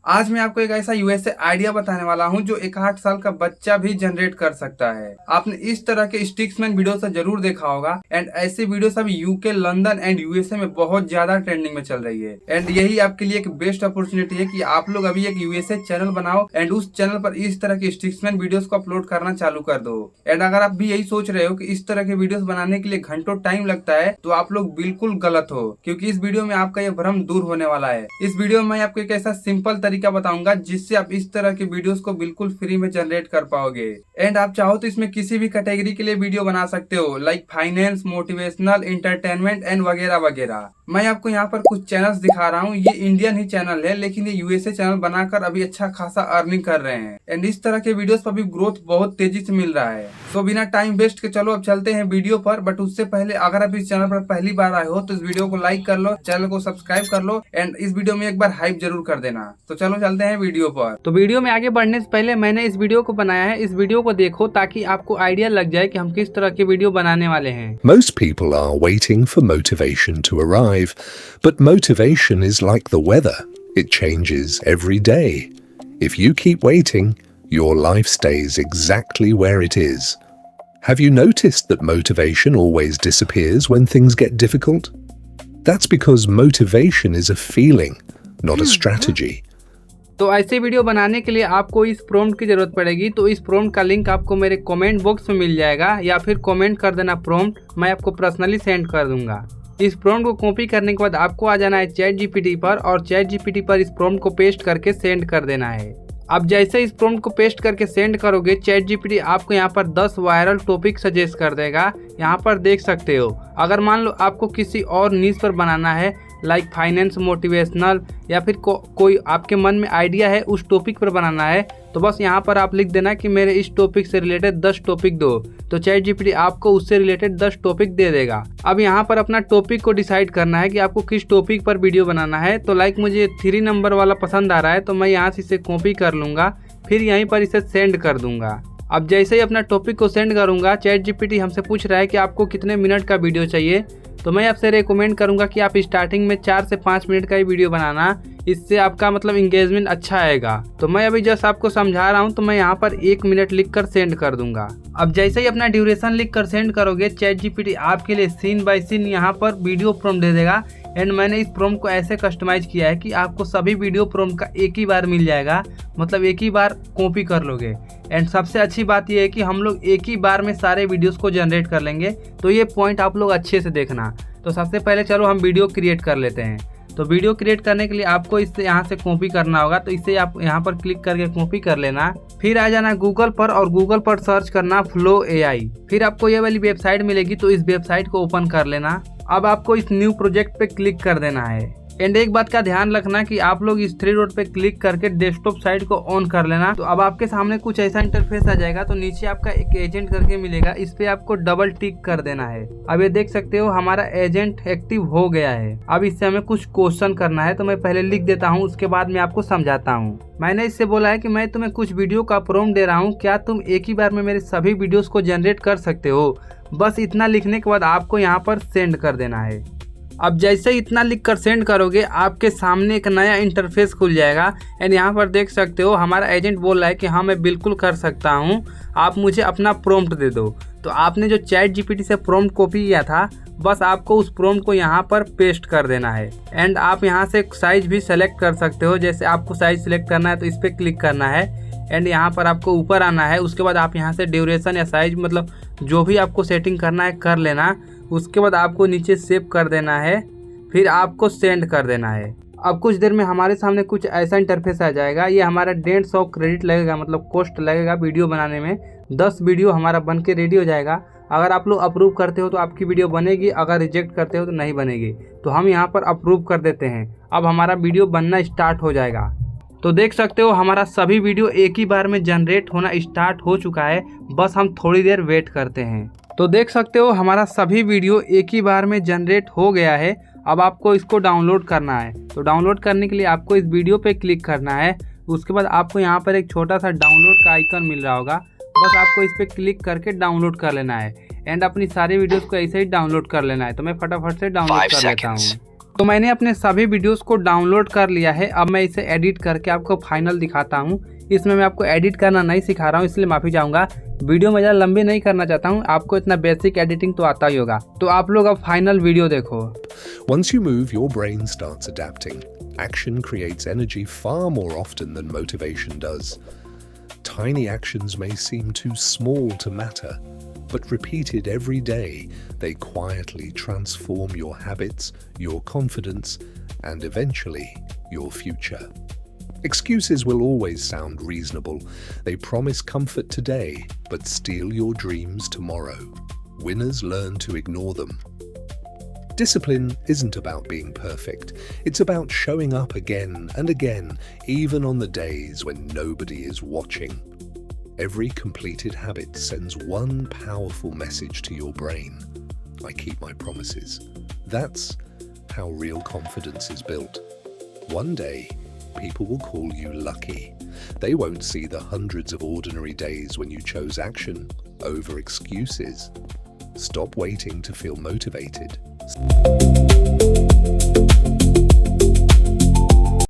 आज मैं आपको एक ऐसा यूएसए आइडिया बताने वाला हूं जो एक 8 साल का बच्चा भी जनरेट कर सकता है। आपने इस तरह के स्टिक्समैन वीडियो से जरूर देखा होगा एंड ऐसे वीडियोस अभी यूके, लंदन एंड यूएसए में बहुत ज्यादा ट्रेंडिंग में चल रही है। एंड यही आपके लिए एक बेस्ट अपॉर्चुनिटी है कि आप लोग अभी एक यूएसए चैनल बनाओ एंड उस चैनल पर इस तरह के स्टिक्समैन वीडियोस को अपलोड करना चालू कर दो। एंड अगर आप भी यही सोच रहे हो कि इस तरह के वीडियोस बनाने के लिए घंटों टाइम लगता है, तो आप लोग बिल्कुल गलत हो, क्योंकि इस वीडियो में आपका ये भ्रम दूर होने वाला है। इस वीडियो में मैं आपको एक ऐसा सिंपल तरीका बताऊंगा जिससे आप इस तरह के वीडियोस को बिल्कुल फ्री में जनरेट कर पाओगे। एंड आप चाहो तो इसमें किसी भी कैटेगरी के लिए वीडियो बना सकते हो, like finance, motivational, entertainment and वगैरह वगैरह। मैं आपको यहाँ पर कुछ चैनल्स दिखा रहा हूँ। ये इंडियन ही चैनल है, लेकिन ये यूएसए चैनल बनाकर अभी अच्छा खासा अर्निंग कर रहे हैं। एंड इस तरह के वीडियोस पर भी ग्रोथ बहुत तेजी से मिल रहा है। सो बिना टाइम वेस्ट के चलो अब चलते हैं वीडियो पर। बट उससे पहले अगर आप इस चैनल पर पहली बार आए हो तो इस वीडियो को लाइक कर लो, चैनल को सब्सक्राइब कर लो एंड इस वीडियो में एक बार हाइप जरूर कर देना। तो चलो चलते हैं वीडियो पर। तो वीडियो में आगे बढ़ने से पहले मैंने इस वीडियो को बनाया है, इस वीडियो को देखो ताकि आपको आइडिया लग जाए कि हम किस तरह के वीडियो बनाने वाले हैं। Most people are waiting for motivation to arrive, but motivation is like the weather. It changes every day. If you keep waiting, your life stays exactly where it is. Have you noticed that motivation always disappears when things get difficult? That's because motivation is a feeling, not a strategy. तो ऐसे video बनाने के लिए आपको इस prompt की जरूरत पड़ेगी। तो इस प्रॉम्प्ट का लिंक आपको मेरे कमेंट बॉक्स में मिल जाएगा, या फिर कमेंट कर देना प्रॉम्प्ट, मैं आपको पर्सनली सेंड कर दूंगा। इस प्रॉम्प्ट को कॉपी करने के बाद आपको आ जाना है चैट जीपीटी पर और चैट जीपीटी पर इस प्रॉम्प्ट को पेस्ट करके सेंड कर देना है। अब जैसे इस प्रॉम्प्ट को पेस्ट करके सेंड करोगे, चैट जीपीटी आपको यहाँ पर 10 वायरल टॉपिक सजेस्ट कर देगा। यहाँ पर देख सकते हो। अगर मान लो आपको किसी और नीश पर बनाना है, लाइक फाइनेंस, मोटिवेशनल, या फिर कोई आपके मन में आइडिया है उस टॉपिक पर बनाना है, तो बस यहाँ पर आप लिख देना कि मेरे इस टॉपिक से रिलेटेड 10 टॉपिक दो, तो चैट जीपीटी आपको उससे रिलेटेड 10 टॉपिक दे देगा। अब यहाँ पर अपना टॉपिक को डिसाइड करना है कि आपको किस टॉपिक पर वीडियो बनाना है। तो लाइक मुझे 3 नंबर वाला पसंद आ रहा है, तो मैं यहाँ से इसे कॉपी कर लूँगा, फिर यहीं पर इसे सेंड कर दूंगा। अब जैसे ही अपना टॉपिक को सेंड करूंगा, चैट जीपीटी हमसे पूछ रहा है कि आपको कितने मिनट का वीडियो चाहिए। तो मैं आपसे रेकमेंड करूंगा कि आप स्टार्टिंग में 4 से 5 मिनट का ही वीडियो बनाना, इससे आपका मतलब इंगेजमेंट अच्छा आएगा। तो मैं अभी जस्ट आपको समझा रहा हूं, तो मैं यहाँ पर 1 मिनट लिखकर सेंड कर दूंगा। अब जैसे ही अपना ड्यूरेशन लिखकर सेंड करोगे, चैट जीपीटी आपके लिए सीन बाय सीन यहाँ पर वीडियो प्रॉम्प्ट दे देगा। एंड मैंने इस प्रॉम्प्ट को ऐसे कस्टमाइज किया है कि आपको सभी वीडियो प्रॉम्प्ट का एक ही बार मिल जाएगा, मतलब एक ही बार कॉपी कर लोगे। एंड सबसे अच्छी बात यह है कि हम लोग एक ही बार में सारे वीडियोस को जनरेट कर लेंगे। तो ये पॉइंट आप लोग अच्छे से देखना। तो सबसे पहले चलो हम वीडियो क्रिएट कर लेते हैं। तो वीडियो क्रिएट करने के लिए आपको इससे यहाँ से कॉपी करना होगा, तो इसे आप यहाँ पर क्लिक करके कॉपी कर लेना। फिर आ जाना गूगल पर और गूगल पर सर्च करना फ्लो एआई। फिर आपको ये वाली वेबसाइट मिलेगी, तो इस वेबसाइट को ओपन कर लेना। अब आपको इस न्यू प्रोजेक्ट पे क्लिक कर देना है। एंड एक बात का ध्यान रखना कि आप लोग इस 3 डॉट पे क्लिक करके डेस्कटॉप साइट को ऑन कर लेना। तो अब आपके सामने कुछ ऐसा इंटरफेस आ जाएगा। तो नीचे आपका एक एजेंट करके मिलेगा, इस पे आपको डबल टिक कर देना है। अब ये देख सकते हो हमारा एजेंट एक्टिव हो गया है। अब इससे हमें कुछ क्वेश्चन करना है, तो मैं पहले लिख देता हूँ, उसके बाद मैं आपको समझाता हूँ। मैंने इससे बोला है कि मैं तुम्हें कुछ वीडियो का प्रॉम्प्ट दे रहा हूँ, क्या तुम एक ही बार में मेरे सभी वीडियोस को जनरेट कर सकते हो। बस इतना लिखने के बाद आपको यहाँ पर सेंड कर देना है। अब जैसे ही इतना लिख कर सेंड करोगे, आपके सामने एक नया इंटरफेस खुल जाएगा। एंड यहाँ पर देख सकते हो हमारा एजेंट बोल रहा है कि हाँ मैं बिल्कुल कर सकता हूँ, आप मुझे अपना प्रॉम्प्ट दे दो। तो आपने जो चैट जीपीटी से प्रॉम्प्ट कॉपी किया था, बस आपको उस प्रॉम्प्ट को यहाँ पर पेस्ट कर देना है। एंड आप यहाँ से साइज भी सेलेक्ट कर सकते हो। जैसे आपको साइज सेलेक्ट करना है तो इस पर क्लिक करना है। एंड यहाँ पर आपको ऊपर आना है। उसके बाद आप यहाँ से ड्यूरेशन या साइज मतलब जो भी आपको सेटिंग करना है कर लेना। उसके बाद आपको नीचे सेव कर देना है, फिर आपको सेंड कर देना है। अब कुछ देर में हमारे सामने कुछ ऐसा इंटरफेस आ जाएगा। ये हमारा 150 क्रेडिट लगेगा, मतलब कॉस्ट लगेगा वीडियो बनाने में। 10 वीडियो हमारा बन के रेडी हो जाएगा। अगर आप लोग अप्रूव करते हो तो आपकी वीडियो बनेगी, अगर रिजेक्ट करते हो तो नहीं बनेगी। तो हम यहाँ पर अप्रूव कर देते हैं। अब हमारा वीडियो बनना स्टार्ट हो जाएगा। तो देख सकते हो हमारा सभी वीडियो एक ही बार में जनरेट होना स्टार्ट हो चुका है। बस हम थोड़ी देर वेट करते हैं। तो देख सकते हो हमारा सभी वीडियो एक ही बार में जनरेट हो गया है। अब आपको इसको डाउनलोड करना है। तो डाउनलोड करने के लिए आपको इस वीडियो पे क्लिक करना है। उसके बाद आपको यहाँ पर एक छोटा सा डाउनलोड का आइकन मिल रहा होगा, बस आपको इस पर क्लिक करके डाउनलोड कर लेना है। एंड अपनी सारी वीडियोस को ऐसे ही डाउनलोड कर लेना है। तो मैं फटाफट से डाउनलोड कर लेता हूँ। तो मैंने अपने सभी वीडियोस को डाउनलोड कर लिया है। अब मैं इसे एडिट करके आपको फाइनल दिखाता हूँ। इसमें मैं आपको एडिट करना नहीं सिखा रहा हूँ, इसलिए माफी चाहूंगा। वीडियो में ज़्यादा लंबी नहीं करना चाहता हूँ, आपको इतना बेसिक एडिटिंग तो आता ही होगा। तो आप लोग अब फाइनल वीडियो देखो। Once you move, your brain starts adapting. Action creates energy far more often than motivation does. Tiny actions may seem too small to matter, but repeated every day, they quietly transform your habits, your confidence, and eventually your future. Excuses will always sound reasonable. They promise comfort today, but steal your dreams tomorrow. Winners learn to ignore them. Discipline isn't about being perfect. It's about showing up again and again, even on the days when nobody is watching. Every completed habit sends one powerful message to your brain. I keep my promises. That's how real confidence is built. One day, people will call you lucky. They won't see the hundreds of ordinary days when you chose action over excuses. Stop waiting to feel motivated.